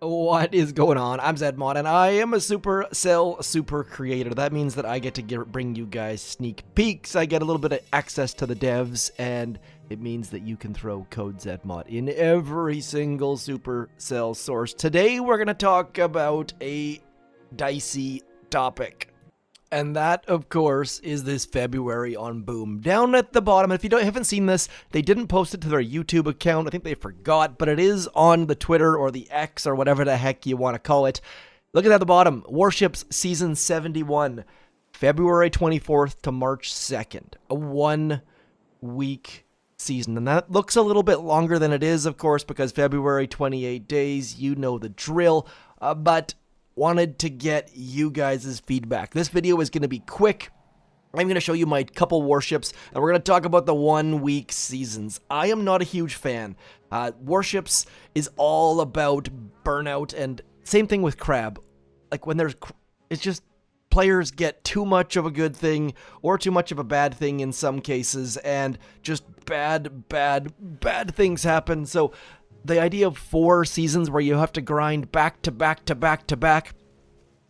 What is going on? I'm zedmoT, and I am a Supercell Super Creator. That means that I get to bring you guys sneak peeks. I get a little bit of access to the devs, and it means that you can throw code zedmoT in every single Supercell source. Today, we're going to talk about a dicey topic. And that, of course, is this February on Boom. Down at the bottom, if you haven't seen this, they didn't post it to their YouTube account. I think they forgot, but it is on the Twitter or the X or whatever the heck you want to call it. Look at the bottom. Warships Season 71, February 24th to March 2nd. A 1-week season. And that looks a little bit longer than it is, of course, because February, 28 days. You know the drill. But wanted to get you guys' feedback. This video is going to be quick. I'm going to show you my couple warships, and we're going to talk about the 1-week seasons. I am not a huge fan. Warships is all about burnout, and same thing with Crab. Like when it's just players get too much of a good thing or too much of a bad thing in some cases, and just bad things happen. So the idea of 4 seasons where you have to grind back to back to back to back,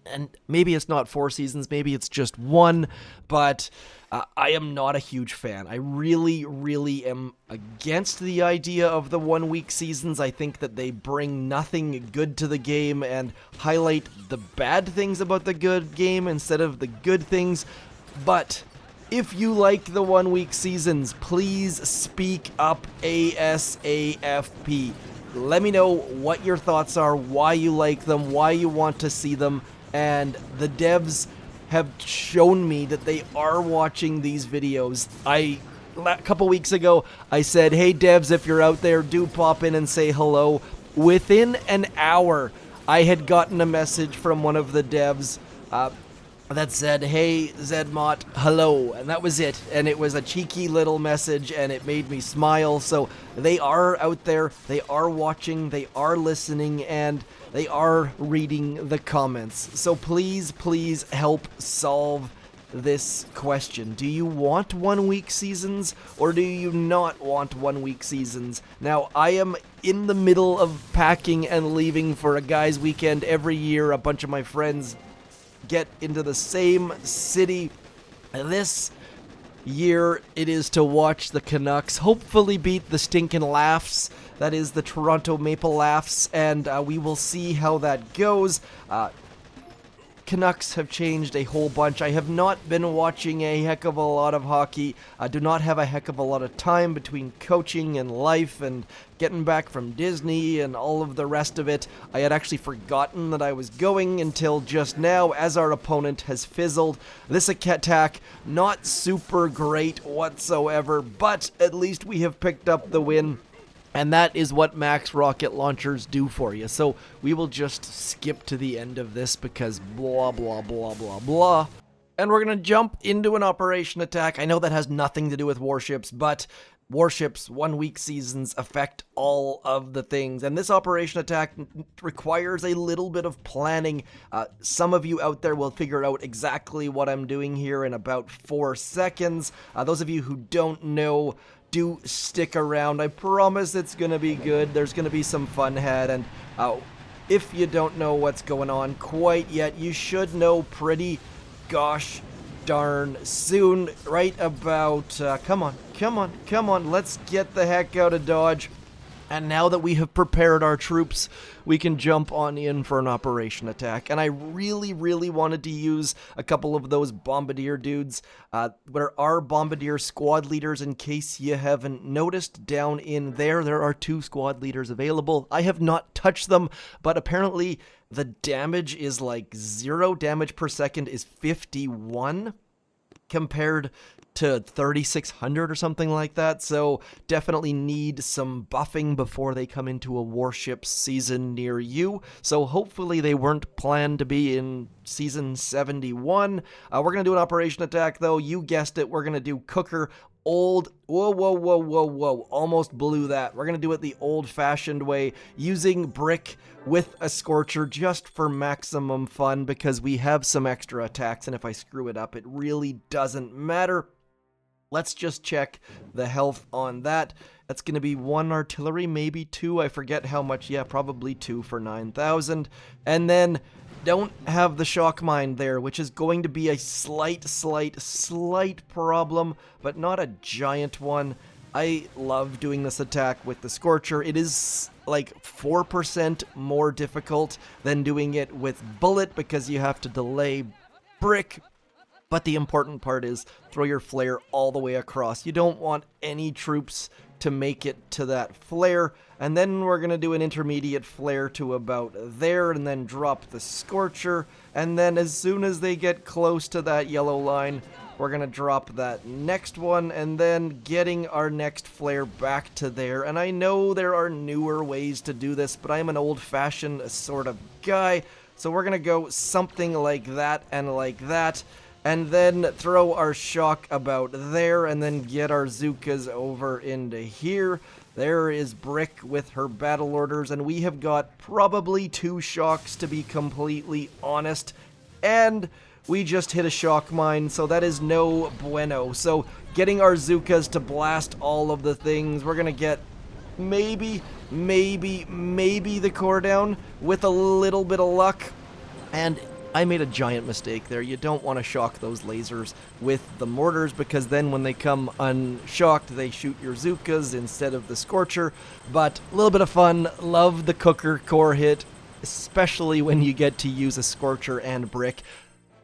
and maybe it's not 4 seasons, maybe it's just 1, but I am not a huge fan. I really am against the idea of the 1-week seasons. I think that they bring nothing good to the game and highlight the bad things about the good game instead of the good things. But if you like the 1-week seasons, please speak up ASAP. Let me know what your thoughts are, why you like them, why you want to see them, and the devs have shown me that they are watching these videos. A couple weeks ago, I said, hey devs, if you're out there, do pop in and say hello. Within an hour, I had gotten a message from one of the devs that said, hey zedmoT, hello, and that was it. And it was a cheeky little message, and it made me smile. So they are out there, they are watching, they are listening, and they are reading the comments. So please help solve this question. Do you want 1-week seasons, or do you not want 1-week seasons? Now, I am in the middle of packing and leaving for a guys' weekend every year. A bunch of my friends get into the same city. This year it is to watch the Canucks hopefully beat the stinking Laughs, that is the Toronto Maple Laughs, and we will see how that goes. Canucks have changed a whole bunch. I have not been watching a heck of a lot of hockey. I do not have a heck of a lot of time between coaching and life and getting back from Disney and all of the rest of it. I had actually forgotten that I was going until just now, as our opponent has fizzled. This attack, not super great whatsoever, but at least we have picked up the win. And that is what max rocket launchers do for you. So we will just skip to the end of this because blah, blah, blah, blah, blah. And we're going to jump into an operation attack. I know that has nothing to do with warships, but warships 1-week seasons affect all of the things. And this operation attack requires a little bit of planning. Some of you out there will figure out exactly what I'm doing here in about 4 seconds. Those of you who don't know, do stick around. I promise it's gonna be good. There's gonna be some fun had, and if you don't know what's going on quite yet, you should know pretty gosh darn soon. Right about come on, let's get the heck out of Dodge. And now that we have prepared our troops, we can jump on in for an operation attack. And I really wanted to use a couple of those Bombardier dudes. There are Bombardier squad leaders, in case you haven't noticed. Down in there are 2 squad leaders available. I have not touched them, but apparently the damage is like 0 damage per second is 51 compared to 3,600 or something like that, so definitely need some buffing before they come into a warship season near you. So hopefully they weren't planned to be in season 71. We're gonna do an operation attack though. You guessed it, we're gonna do cooker. Whoa, almost blew that. We're gonna do it the old-fashioned way, using brick with a scorcher just for maximum fun, because we have some extra attacks, and if I screw it up, it really doesn't matter. Let's just check the health on that. That's going to be 1 artillery, maybe 2. I forget how much. Yeah, probably 2 for 9,000. And then don't have the shock mine there, which is going to be a slight problem, but not a giant one. I love doing this attack with the Scorcher. It is like 4% more difficult than doing it with Bullet because you have to delay Brick. But the important part is throw your flare all the way across. You don't want any troops to make it to that flare. And then we're going to do an intermediate flare to about there and then drop the Scorcher. And then as soon as they get close to that yellow line, we're going to drop that next one and then getting our next flare back to there. And I know there are newer ways to do this, but I'm an old-fashioned sort of guy. So we're going to go something like that and like that. And then throw our shock about there, and then get our Zookas over into here. There is Brick with her battle orders, and we have got probably 2 shocks to be completely honest. And we just hit a shock mine, so that is no bueno. So getting our Zookas to blast all of the things, we're gonna get maybe the core down with a little bit of luck. And I made a giant mistake there. You don't want to shock those lasers with the mortars because then when they come unshocked, they shoot your Zookas instead of the Scorcher. But a little bit of fun. Love the Cooker core hit, especially when you get to use a Scorcher and Brick.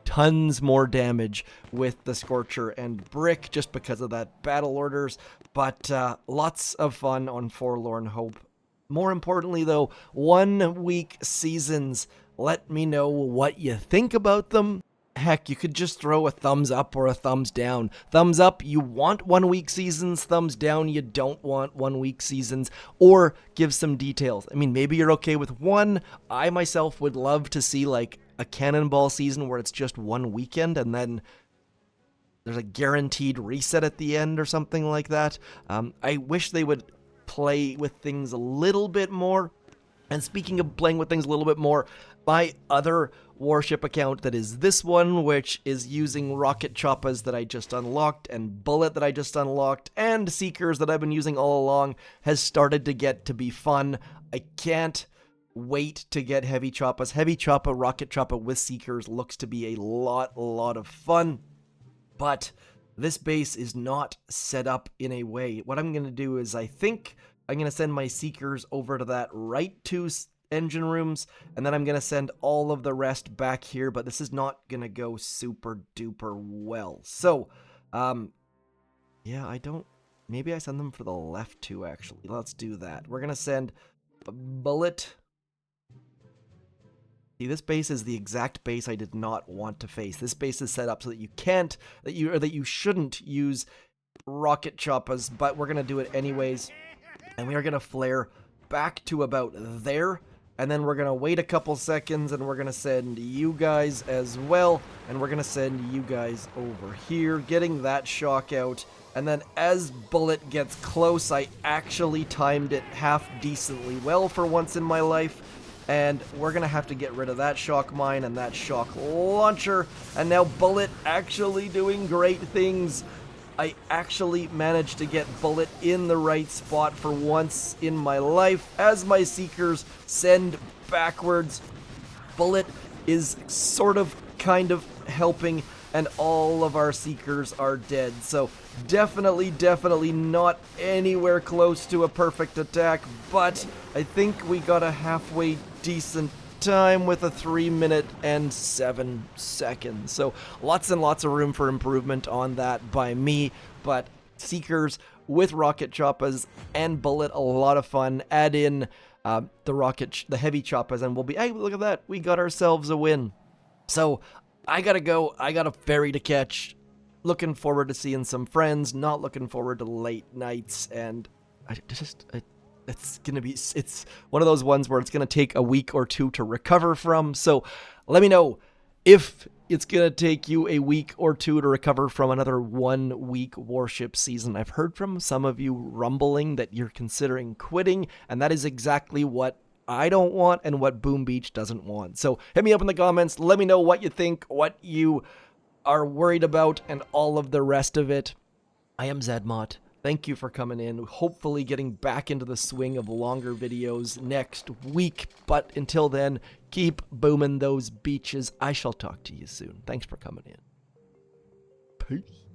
Tons more damage with the Scorcher and Brick just because of that battle orders. But lots of fun on Forlorn Hope. More importantly, though, 1-week seasons. Let me know what you think about them. Heck, you could just throw a thumbs up or a thumbs down. Thumbs up, you want 1-week seasons. Thumbs down, you don't want 1-week seasons. Or give some details. I mean, maybe you're okay with one. I myself would love to see like a cannonball season where it's just 1 weekend and then there's a guaranteed reset at the end or something like that. I wish they would play with things a little bit more. And speaking of playing with things a little bit more, my other Warship account that is this one, which is using rocket choppas that I just unlocked and bullet that I just unlocked and seekers that I've been using all along, has started to get to be fun. I can't wait to get heavy choppas. Heavy choppa, rocket choppa with seekers looks to be a lot of fun. But this base is not set up in a way. What I'm going to do is I think I'm going to send my seekers over to that right 2 engine rooms, and then I'm going to send all of the rest back here, but this is not going to go super duper well. So, yeah, maybe I send them for the left 2, actually. Let's do that. We're going to send a bullet. See, this base is the exact base I did not want to face. This base is set up so that you shouldn't use rocket choppas, but we're going to do it anyways. And we are going to flare back to about there. And then we're going to wait a couple seconds and we're going to send you guys as well. And we're going to send you guys over here, getting that shock out. And then as Bullet gets close, I actually timed it half decently well for once in my life. And we're going to have to get rid of that shock mine and that shock launcher. And now Bullet actually doing great things. I actually managed to get Bullet in the right spot for once in my life. As my seekers send backwards, Bullet is kind of helping, and all of our seekers are dead. So definitely not anywhere close to a perfect attack, but I think we got a halfway decent time with a 3 minute and 7 seconds. So lots and lots of room for improvement on that by me, but seekers with rocket choppas and Bullet, a lot of fun. Add in the heavy choppas and we'll be, hey, look at that, we got ourselves a win. So I gotta go, I got a ferry to catch. Looking forward to seeing some friends, not looking forward to late nights, and it's one of those ones where it's going to take a week or 2 to recover from. So let me know if it's going to take you a week or 2 to recover from another 1-week Warship season. I've heard from some of you rumbling that you're considering quitting, and that is exactly what I don't want and what Boom Beach doesn't want. So hit me up in the comments. Let me know what you think, what you are worried about, and all of the rest of it. I am zedmoT. Thank you for coming in. Hopefully getting back into the swing of longer videos next week. But until then, keep booming those beaches. I shall talk to you soon. Thanks for coming in. Peace.